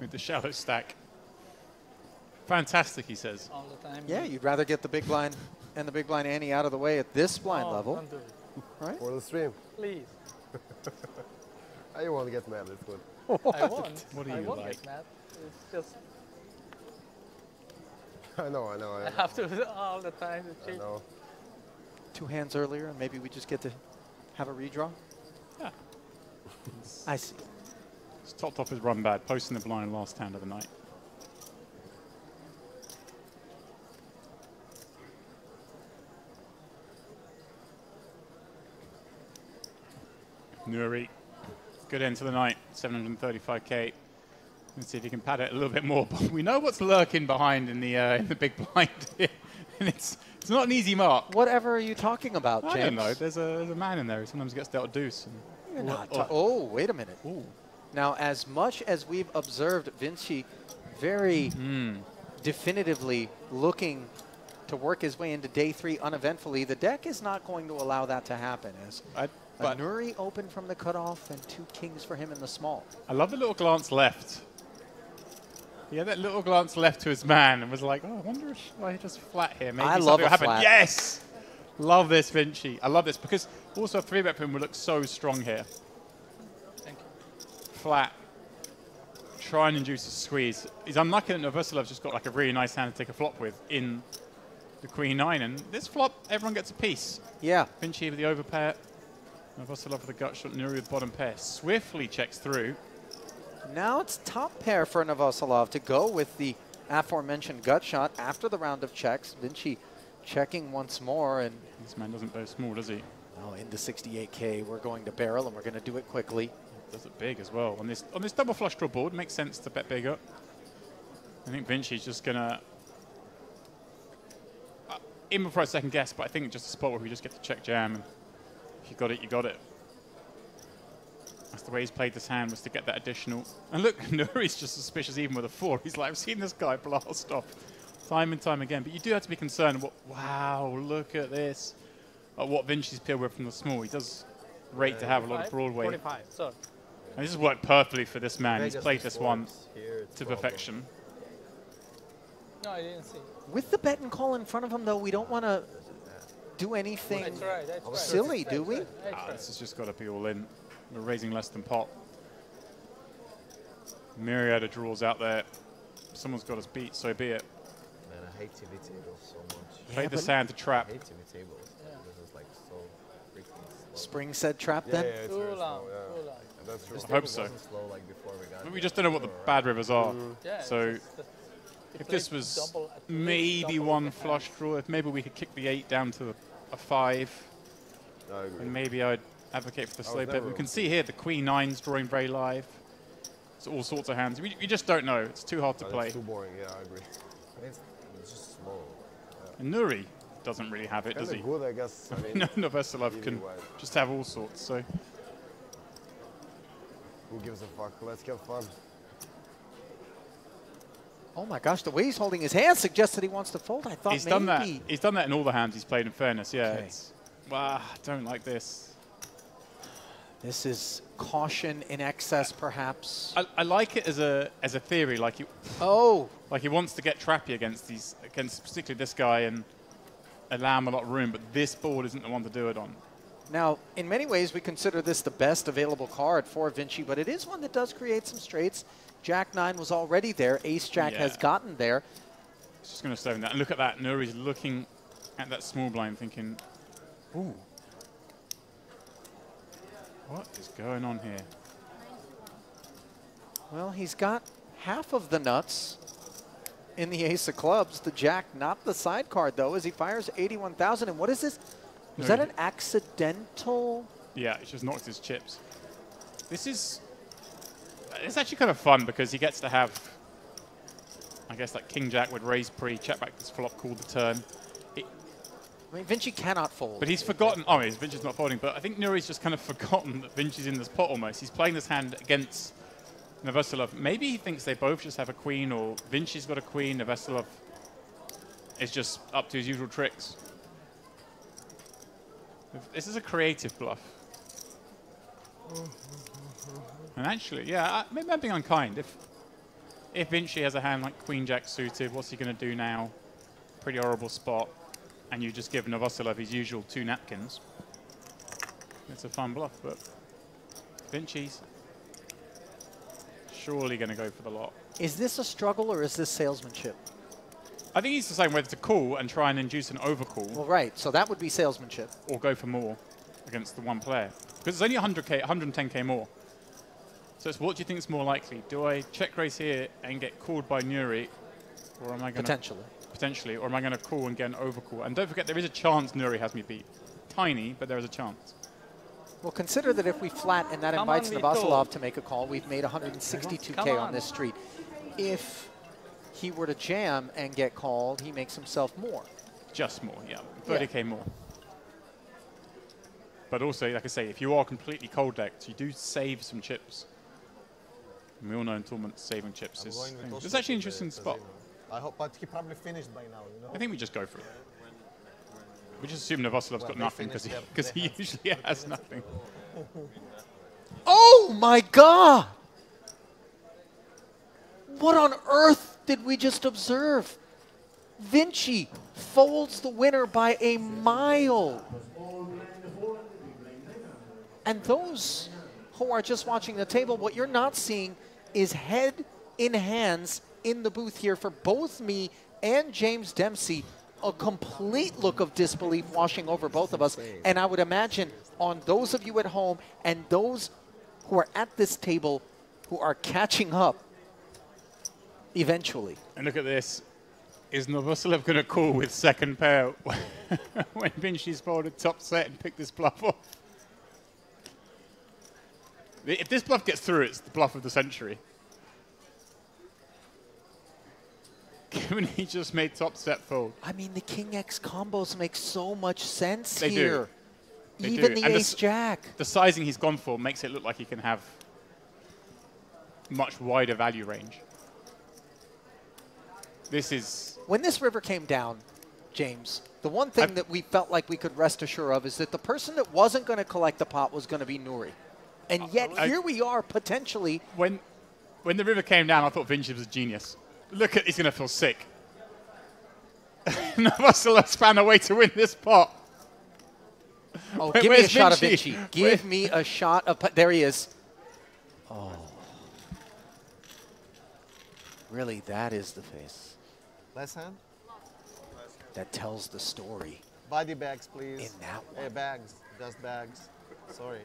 with the shallow stack. Fantastic, he says. All the time. Yeah, you'd rather get the big blind and the big blind ante out of the way at this blind level. Don't do it. Right? For the stream. Please. I won't get mad, it's good. I won't. What do I you won't like? get mad. It's just I know. I have to all the time to I change. know. 2 hands earlier, and maybe we just get to have a redraw. Yeah. I see. He's topped off his run bad, posting the blind last hand of the night. Nuri, good end to the night, 735k. Let's see if he can pad it a little bit more. But we know what's lurking behind in the big blind here, and it's not an easy mark. Whatever are you talking about, James? I don't know. There's a man in there who sometimes gets dealt a deuce. You're not oh, wait a minute. Ooh. Now, as much as we've observed Vinci very definitively looking to work his way into day 3 uneventfully, the deck is not going to allow that to happen. As But Nuri open from the cutoff and 2 kings for him in the small. I love the little glance left. He had that little glance left to his man and was like, oh, I wonder if I just flat here. Maybe I love something will a happen. flat. Yes! Love this, Vinci. I love this because also a 3-bet pin would look so strong here. Thank you. Flat. Try and induce a squeeze. He's unlucky that Novoselev's just got like a really nice hand to take a flop with in the Queen 9. And this flop, everyone gets a piece. Yeah. Vinci with the overpair. Novoselov with the gut shot. Nuri with bottom pair. Swiftly checks through. Now it's top pair for Novoselov to go with the aforementioned gut shot after the round of checks. Vinci checking once more. And This man doesn't go small, does he? oh, into 68K. We're going to barrel, and we're going to do it quickly. Does it big as well. On this double flush draw board, makes sense to bet bigger. I think Vinci's just going to... in before a second guess, but I think just a spot where we just get to check jam. And if you got it, you got it. That's the way he's played this hand, was to get that additional. And look, Nuri's just suspicious even with a 4. He's like, I've seen this guy blast off time and time again. But you do have to be concerned. Wow, look at this. At what Vinci's peeled with from the small. He does rate to have a lot of Broadway. 45, sorry. And this has worked perfectly for this man. Vegas He's played this one here, to 12. perfection. No, I didn't see. With the bet and call in front of him, though, we don't want to do anything That's right, that's right. silly, do we? That's Ah, right. this has just got to be all in. We're raising less than pot. Myriad of draws out there. Someone's got us beat, so be it. Man, I hate TV tables so much. Play this hand to I trap. hate TV tables. This is like so freaking slow. Spring said trap Yeah, then? yeah, it's Too very long, slow, yeah. too long. And that's true. I This hope table so. wasn't slow like before we got But we here. just don't know what the bad rivers are. Yeah, So it's just if played this was double, at least maybe double one the flush hand. draw, if maybe we could kick the 8 down to a 5, I agree. and maybe I'd advocate for the slow never bet. We can see here the Queen 9's drawing very live. It's all sorts of hands. We just don't know. It's too hard to play. It's too boring, yeah, I agree. I mean, it's just slow. And Nuri doesn't really have it, does Kinda he? good, I guess. I mean, No, Novoselov really can wide. just have all sorts. So Who gives a fuck? Let's get fun. Oh my gosh, the way he's holding his hand suggests that he wants to fold. I thought he's maybe. done that. He's done that in all the hands he's played. In fairness, yeah. Okay. It's, wow, I don't like this. This is caution in excess, perhaps. I like it as a theory. Like he wants to get trappy against particularly this guy and allow him a lot of room. But this board isn't the one to do it on. Now, in many ways, we consider this the best available card for Vinci, but it is one that does create some straights. Jack 9 was already there. Ace Jack has gotten there. It's just going to slow him down. And look at that. Nuri's looking at that small blind thinking, ooh, what is going on here? Well, he's got half of the nuts in the ace of clubs. The Jack, not the side card, though, as he fires 81,000. And what is this? Was that an accidental? Yeah, it just knocked his chips. It's actually kind of fun because he gets to have, I guess, like King Jack would raise pre, check back this flop, call the turn. I mean, Vinci cannot fold. But he's forgotten. Oh, Vinci's not folding. But I think Nuri's just kind of forgotten that Vinci's in this pot almost. He's playing this hand against Novoselov. Maybe he thinks they both just have a queen, or Vinci's got a queen. Novoselov is just up to his usual tricks. This is a creative bluff. And actually, yeah, maybe I'm being unkind. If Vinci has a hand like Queen Jack suited, what's he going to do now? Pretty horrible spot. And you just give Novoselov his usual 2 napkins. It's a fun bluff, but Vinci's surely going to go for the lot. Is this a struggle or is this salesmanship? I think he's deciding whether to call and try and induce an overcall, Well, right. So that would be salesmanship. or go for more against the one player. Because it's only 100k, 110k more. So it's what do you think is more likely? Do I check raise here and get called by Nuri, or am I going to potentially, or am I going to call and get an overcall? And don't forget, there is a chance Nuri has me beat. Tiny, but there is a chance. Well, consider that if we flat and that Come invites on, Novoselov Vito. to make a call, we've made 162k Come on on. this street. If he were to jam and get called, he makes himself more. Just more, yeah. 30k more. But also, like I say, if you are completely cold decked, you do save some chips. And we all know in tournaments saving chips is... It's actually an interesting spot. I hope, but he probably finished by now, you know? I think we just go for it. We just assume Novoselov's got they nothing because finished, he usually has nothing. Oh my God! What on earth did we just observe? Vinci folds the winner by a mile. And those who are just watching the table, what you're not seeing is head in hands in the booth here for both me and James Dempsey. A complete look of disbelief washing over both of us. And I would imagine on those of you at home and those who are at this table who are catching up eventually. And look at this. Is Novoselov going to call with second pair when Vinci's folded top set and picked this bluff off? If this bluff gets through, it's the bluff of the century. Given he just made top set fold. I mean, the King X combos make so much sense They do. here. They Even do. the And Ace Jack. The sizing he's gone for makes it look like he can have much wider value range. This is... When this river came down, James, the one thing that we felt like we could rest assured of is that the person that wasn't going to collect the pot was going to be Nuri. And yet here we are potentially. When the river came down, I thought Vinci was a genius. Look at, he's going to feel sick. Novoselov's found a way to win this pot. Oh, give me a shot of Vinci. Give me a shot of, there he is. Oh. Really, that is the face. Last hand? That tells the story. Body bags, please. In that one. Hey, bags. Just bags. Sorry.